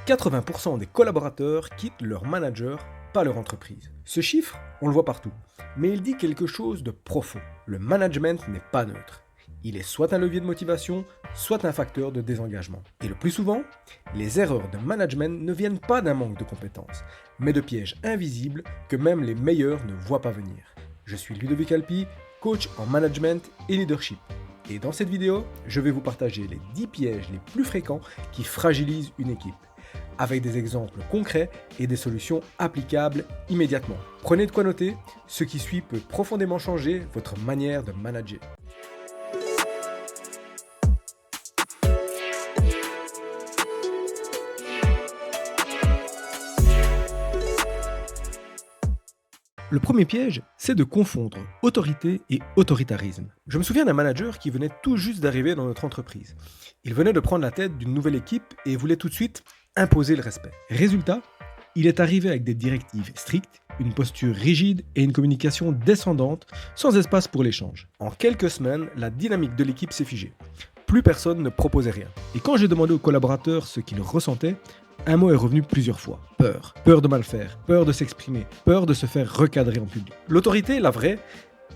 80% des collaborateurs quittent leur manager, pas leur entreprise. Ce chiffre, on le voit partout, mais il dit quelque chose de profond. Le management n'est pas neutre. Il est soit un levier de motivation, soit un facteur de désengagement. Et le plus souvent, les erreurs de management ne viennent pas d'un manque de compétences, mais de pièges invisibles que même les meilleurs ne voient pas venir. Je suis Ludovic Alpi, coach en management et leadership. Et dans cette vidéo, je vais vous partager les 10 pièges les plus fréquents qui fragilisent une équipe, avec des exemples concrets et des solutions applicables immédiatement. Prenez de quoi noter, ce qui suit peut profondément changer votre manière de manager. Le premier piège, c'est de confondre autorité et autoritarisme. Je me souviens d'un manager qui venait tout juste d'arriver dans notre entreprise. Il venait de prendre la tête d'une nouvelle équipe et voulait tout de suite imposer le respect. Résultat, il est arrivé avec des directives strictes, une posture rigide et une communication descendante, sans espace pour l'échange. En quelques semaines, la dynamique de l'équipe s'est figée. Plus personne ne proposait rien. Et quand j'ai demandé aux collaborateurs ce qu'ils ressentaient, un mot est revenu plusieurs fois. Peur. Peur de mal faire, peur de s'exprimer, peur de se faire recadrer en public. L'autorité, la vraie,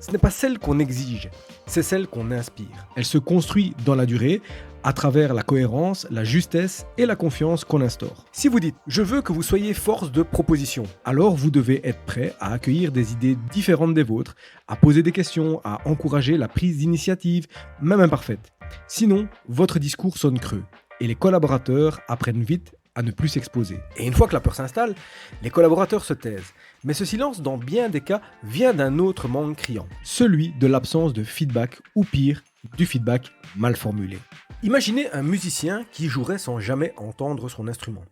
ce n'est pas celle qu'on exige, c'est celle qu'on inspire. Elle se construit dans la durée, à travers la cohérence, la justesse et la confiance qu'on instaure. Si vous dites « je veux que vous soyez force de proposition », alors vous devez être prêt à accueillir des idées différentes des vôtres, à poser des questions, à encourager la prise d'initiative, même imparfaite. Sinon, votre discours sonne creux et les collaborateurs apprennent vite à ne plus s'exposer. Et une fois que la peur s'installe, les collaborateurs se taisent. Mais ce silence, dans bien des cas, vient d'un autre manque criant, celui de l'absence de feedback, ou pire, du feedback mal formulé. Imaginez un musicien qui jouerait sans jamais entendre son instrument,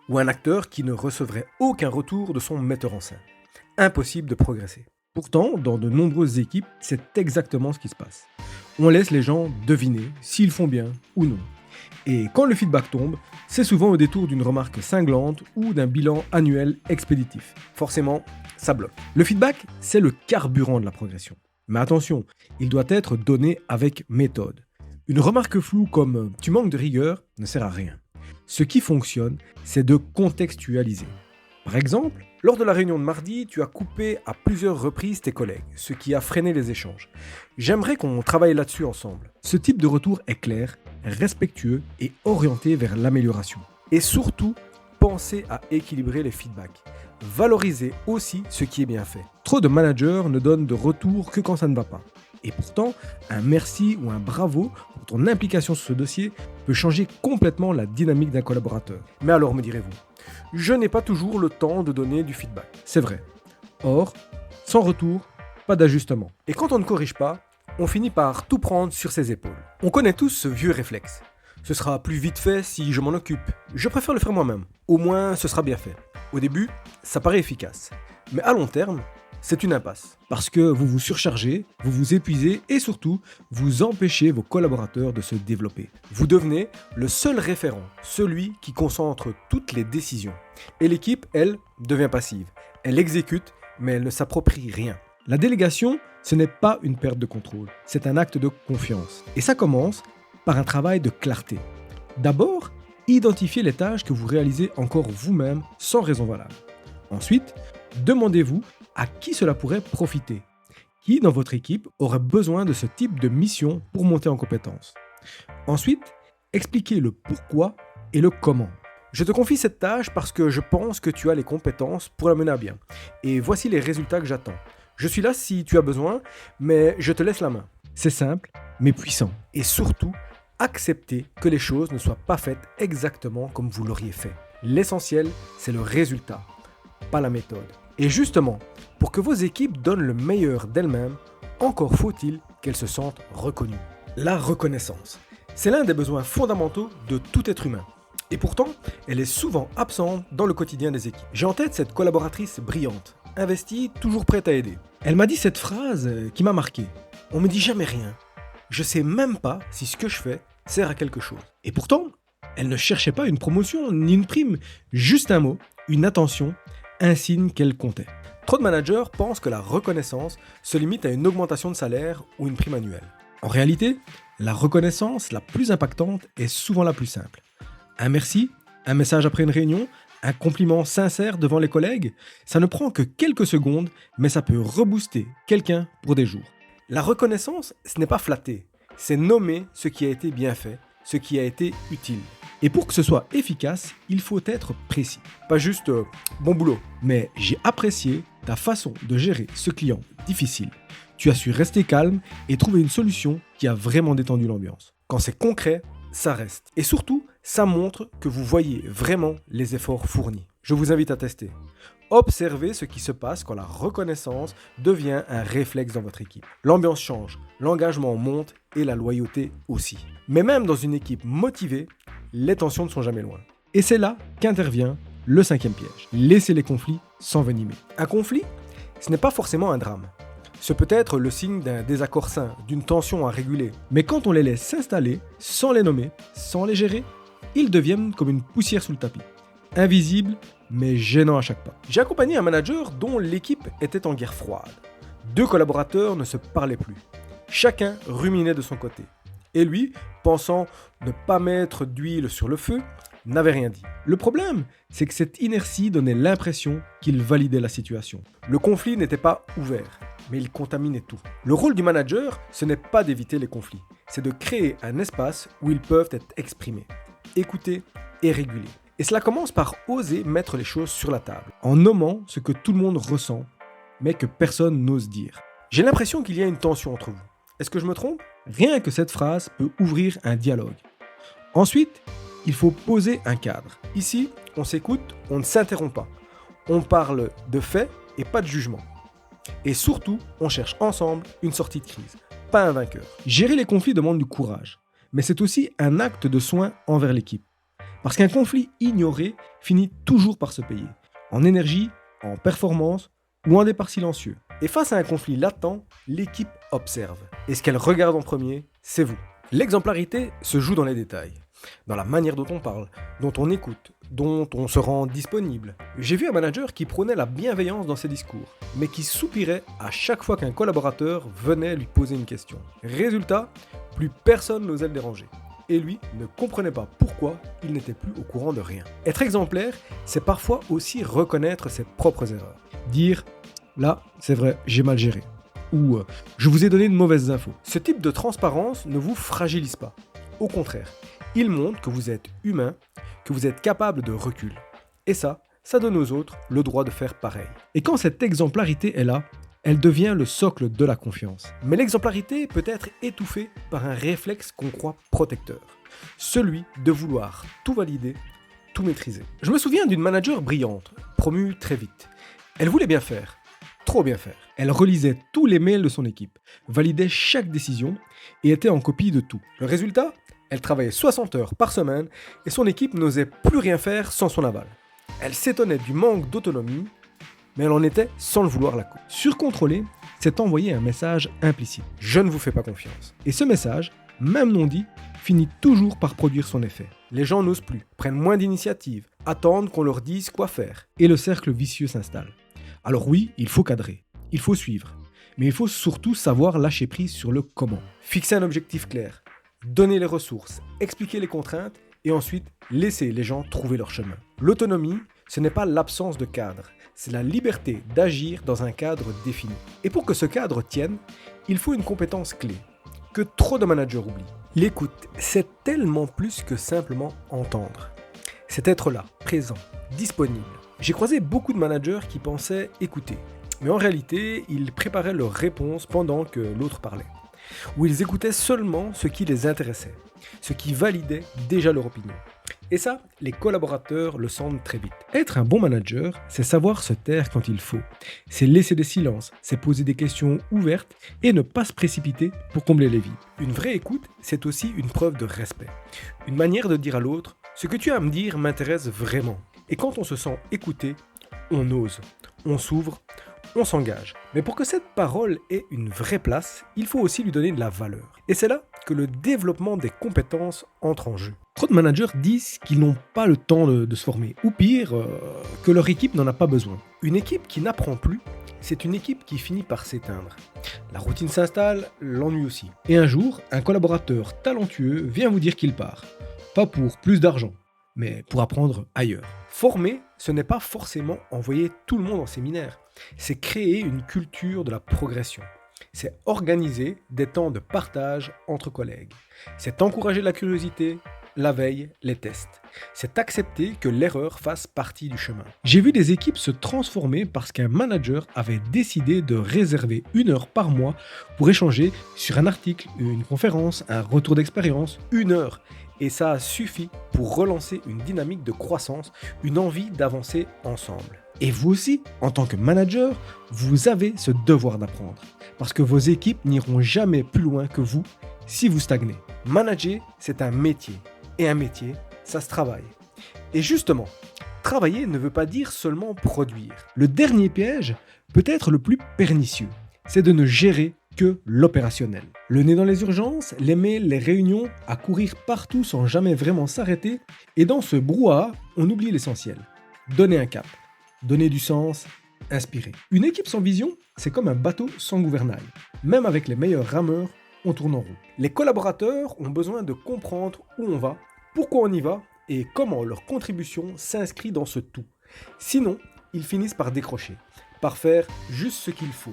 ou un acteur qui ne recevrait aucun retour de son metteur en scène. Impossible de progresser. Pourtant, dans de nombreuses équipes, c'est exactement ce qui se passe. On laisse les gens deviner s'ils font bien ou non. Et quand le feedback tombe, c'est souvent au détour d'une remarque cinglante ou d'un bilan annuel expéditif. Forcément, ça bloque. Le feedback, c'est le carburant de la progression. Mais attention, il doit être donné avec méthode. Une remarque floue comme « tu manques de rigueur » ne sert à rien. Ce qui fonctionne, c'est de contextualiser. Par exemple, lors de la réunion de mardi, tu as coupé à plusieurs reprises tes collègues, ce qui a freiné les échanges. J'aimerais qu'on travaille là-dessus ensemble. Ce type de retour est clair, respectueux et orienté vers l'amélioration. Et surtout, pensez à équilibrer les feedbacks. Valorisez aussi ce qui est bien fait. Trop de managers ne donnent de retour que quand ça ne va pas. Et pourtant, un merci ou un bravo pour ton implication sur ce dossier peut changer complètement la dynamique d'un collaborateur. Mais alors, me direz-vous, je n'ai pas toujours le temps de donner du feedback. C'est vrai. Or, sans retour, pas d'ajustement. Et quand on ne corrige pas, on finit par tout prendre sur ses épaules. On connaît tous ce vieux réflexe. Ce sera plus vite fait si je m'en occupe. Je préfère le faire moi-même. Au moins, ce sera bien fait. Au début, ça paraît efficace. Mais à long terme, c'est une impasse. Parce que vous vous surchargez, vous vous épuisez et surtout, vous empêchez vos collaborateurs de se développer. Vous devenez le seul référent, celui qui concentre toutes les décisions. Et l'équipe, elle, devient passive. Elle exécute, mais elle ne s'approprie rien. La délégation, ce n'est pas une perte de contrôle, c'est un acte de confiance. Et ça commence par un travail de clarté. D'abord, identifiez les tâches que vous réalisez encore vous-même sans raison valable. Ensuite, demandez-vous à qui cela pourrait profiter. Qui dans votre équipe aurait besoin de ce type de mission pour monter en compétence. Ensuite, expliquez le pourquoi et le comment. Je te confie cette tâche parce que je pense que tu as les compétences pour la mener à bien. Et voici les résultats que j'attends. Je suis là si tu as besoin, mais je te laisse la main. C'est simple, mais puissant. Et surtout, acceptez que les choses ne soient pas faites exactement comme vous l'auriez fait. L'essentiel, c'est le résultat, pas la méthode. Et justement, pour que vos équipes donnent le meilleur d'elles-mêmes, encore faut-il qu'elles se sentent reconnues. La reconnaissance, c'est l'un des besoins fondamentaux de tout être humain. Et pourtant, elle est souvent absente dans le quotidien des équipes. J'ai en tête cette collaboratrice brillante, investie, toujours prête à aider. Elle m'a dit cette phrase qui m'a marqué. On me dit jamais rien. Je sais même pas si ce que je fais sert à quelque chose. Et pourtant, elle ne cherchait pas une promotion ni une prime, juste un mot, une attention, un signe qu'elle comptait. Trop de managers pensent que la reconnaissance se limite à une augmentation de salaire ou une prime annuelle. En réalité, la reconnaissance la plus impactante est souvent la plus simple. Un merci, Un message après une réunion, un compliment sincère devant les collègues, ça ne prend que quelques secondes, mais ça peut rebooster quelqu'un pour des jours. La reconnaissance, ce n'est pas flatter, c'est nommer ce qui a été bien fait, ce qui a été utile. Et pour que ce soit efficace, il faut être précis. Pas juste bon boulot, mais j'ai apprécié ta façon de gérer ce client difficile. Tu as su rester calme et trouver une solution qui a vraiment détendu l'ambiance. Quand c'est concret, ça reste. Et surtout, ça montre que vous voyez vraiment les efforts fournis. Je vous invite à tester. Observez ce qui se passe quand la reconnaissance devient un réflexe dans votre équipe. L'ambiance change, l'engagement monte et la loyauté aussi. Mais même dans une équipe motivée, les tensions ne sont jamais loin. Et c'est là qu'intervient le 5e piège. Laissez les conflits s'envenimer. Un conflit, ce n'est pas forcément un drame. Ce peut être le signe d'un désaccord sain, d'une tension à réguler. Mais quand on les laisse s'installer, sans les nommer, sans les gérer, ils deviennent comme une poussière sous le tapis. Invisibles, mais gênants à chaque pas. J'ai accompagné un manager dont l'équipe était en guerre froide. 2 collaborateurs ne se parlaient plus. Chacun ruminait de son côté. Et lui, pensant ne pas mettre d'huile sur le feu, n'avait rien dit. Le problème, c'est que cette inertie donnait l'impression qu'il validait la situation. Le conflit n'était pas ouvert, mais il contaminait tout. Le rôle du manager, ce n'est pas d'éviter les conflits, c'est de créer un espace où ils peuvent être exprimés, écoutés et régulés. Et cela commence par oser mettre les choses sur la table, en nommant ce que tout le monde ressent, mais que personne n'ose dire. J'ai l'impression qu'il y a une tension entre vous. Est-ce que je me trompe ? Rien que cette phrase peut ouvrir un dialogue. Ensuite, il faut poser un cadre. Ici, on s'écoute, on ne s'interrompt pas. On parle de faits et pas de jugement. Et surtout, on cherche ensemble une sortie de crise, pas un vainqueur. Gérer les conflits demande du courage, mais c'est aussi un acte de soin envers l'équipe. Parce qu'un conflit ignoré finit toujours par se payer. En énergie, en performance ou en départ silencieux. Et face à un conflit latent, l'équipe observe. Et ce qu'elle regarde en premier, c'est vous. L'exemplarité se joue dans les détails. Dans la manière dont on parle, dont on écoute, dont on se rend disponible. J'ai vu un manager qui prônait la bienveillance dans ses discours, mais qui soupirait à chaque fois qu'un collaborateur venait lui poser une question. Résultat, plus personne n'osait le déranger. Et lui ne comprenait pas pourquoi il n'était plus au courant de rien. Être exemplaire, c'est parfois aussi reconnaître ses propres erreurs. Dire « là, c'est vrai, j'ai mal géré » ou « je vous ai donné de mauvaises infos ». Ce type de transparence ne vous fragilise pas. Au contraire, il montre que vous êtes humain, que vous êtes capable de recul. Et ça donne aux autres le droit de faire pareil. Et quand cette exemplarité est là, elle devient le socle de la confiance. Mais l'exemplarité peut être étouffée par un réflexe qu'on croit protecteur. Celui de vouloir tout valider, tout maîtriser. Je me souviens d'une manager brillante, promue très vite. Elle voulait bien faire, trop bien faire. Elle relisait tous les mails de son équipe, validait chaque décision et était en copie de tout. Le résultat ? Elle travaillait 60 heures par semaine et son équipe n'osait plus rien faire sans son aval. Elle s'étonnait du manque d'autonomie, mais elle en était sans le vouloir la cause. Surcontrôler, c'est envoyer un message implicite. Je ne vous fais pas confiance. Et ce message, même non dit, finit toujours par produire son effet. Les gens n'osent plus, prennent moins d'initiative, attendent qu'on leur dise quoi faire. Et le cercle vicieux s'installe. Alors oui, il faut cadrer, il faut suivre, mais il faut surtout savoir lâcher prise sur le comment. Fixer un objectif clair, donner les ressources, expliquer les contraintes et ensuite laisser les gens trouver leur chemin. L'autonomie, ce n'est pas l'absence de cadre, c'est la liberté d'agir dans un cadre défini. Et pour que ce cadre tienne, il faut une compétence clé, que trop de managers oublient. L'écoute, c'est tellement plus que simplement entendre. C'est être là, présent, disponible. J'ai croisé beaucoup de managers qui pensaient écouter, mais en réalité, ils préparaient leur réponse pendant que l'autre parlait. Où ils écoutaient seulement ce qui les intéressait, ce qui validait déjà leur opinion. Et ça, les collaborateurs le sentent très vite. Être un bon manager, c'est savoir se taire quand il faut. C'est laisser des silences, c'est poser des questions ouvertes et ne pas se précipiter pour combler les vides. Une vraie écoute, c'est aussi une preuve de respect. Une manière de dire à l'autre, ce que tu as à me dire m'intéresse vraiment. Et quand on se sent écouté, on ose, on s'ouvre, on s'engage. Mais pour que cette parole ait une vraie place, il faut aussi lui donner de la valeur. Et c'est là que le développement des compétences entre en jeu. Trop de managers disent qu'ils n'ont pas le temps de se former, ou pire, que leur équipe n'en a pas besoin. Une équipe qui n'apprend plus, c'est une équipe qui finit par s'éteindre. La routine s'installe, l'ennui aussi. Et un jour, un collaborateur talentueux vient vous dire qu'il part. Pas pour plus d'argent, mais pour apprendre ailleurs. Former, ce n'est pas forcément envoyer tout le monde en séminaire, c'est créer une culture de la progression. C'est organiser des temps de partage entre collègues. C'est encourager la curiosité, la veille, les tests. C'est accepter que l'erreur fasse partie du chemin. J'ai vu des équipes se transformer parce qu'un manager avait décidé de réserver 1 heure par mois pour échanger sur un article, une conférence, un retour d'expérience. 1 heure. Et ça a suffi pour relancer une dynamique de croissance, une envie d'avancer ensemble. Et vous aussi, en tant que manager, vous avez ce devoir d'apprendre. Parce que vos équipes n'iront jamais plus loin que vous si vous stagnez. Manager, c'est un métier. Et un métier, ça se travaille. Et justement, travailler ne veut pas dire seulement produire. Le dernier piège, peut-être le plus pernicieux, c'est de ne gérer que l'opérationnel. Le nez dans les urgences, les mails, les réunions, à courir partout sans jamais vraiment s'arrêter. Et dans ce brouhaha, on oublie l'essentiel. Donner un cap, donner du sens, inspirer. Une équipe sans vision, c'est comme un bateau sans gouvernail. Même avec les meilleurs rameurs, on tourne en rond. Les collaborateurs ont besoin de comprendre où on va, pourquoi on y va et comment leur contribution s'inscrit dans ce tout. Sinon, ils finissent par décrocher, par faire juste ce qu'il faut.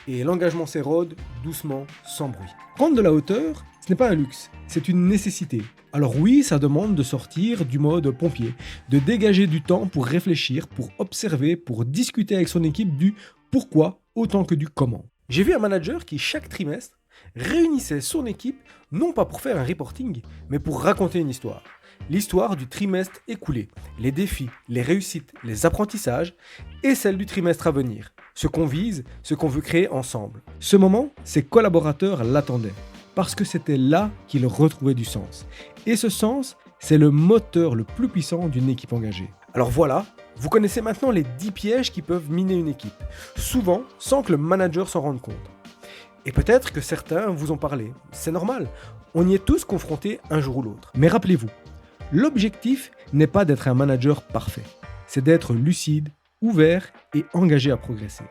Et l'engagement s'érode doucement, sans bruit. Prendre de la hauteur, ce n'est pas un luxe, c'est une nécessité. Alors oui, ça demande de sortir du mode pompier, de dégager du temps pour réfléchir, pour observer, pour discuter avec son équipe du pourquoi autant que du comment. J'ai vu un manager qui, chaque trimestre, réunissait son équipe non pas pour faire un reporting, mais pour raconter une histoire. L'histoire du trimestre écoulé, les défis, les réussites, les apprentissages et celle du trimestre à venir. Ce qu'on vise, ce qu'on veut créer ensemble. Ce moment, ses collaborateurs l'attendaient, parce que c'était là qu'ils retrouvaient du sens. Et ce sens, c'est le moteur le plus puissant d'une équipe engagée. Alors voilà, vous connaissez maintenant les 10 pièges qui peuvent miner une équipe, souvent sans que le manager s'en rende compte. Et peut-être que certains vous ont parlé, c'est normal, on y est tous confrontés un jour ou l'autre. Mais rappelez-vous, l'objectif n'est pas d'être un manager parfait, c'est d'être lucide, ouvert et engagé à progresser.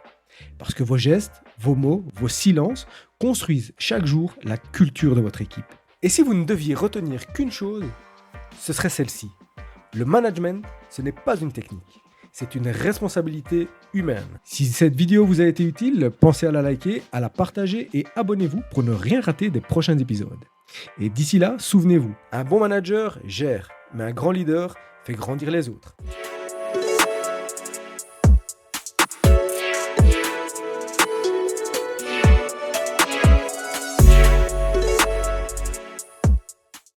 Parce que vos gestes, vos mots, vos silences construisent chaque jour la culture de votre équipe. Et si vous ne deviez retenir qu'une chose, ce serait celle-ci. Le management, ce n'est pas une technique. C'est une responsabilité humaine. Si cette vidéo vous a été utile, pensez à la liker, à la partager et abonnez-vous pour ne rien rater des prochains épisodes. Et d'ici là, souvenez-vous, un bon manager gère, mais un grand leader fait grandir les autres.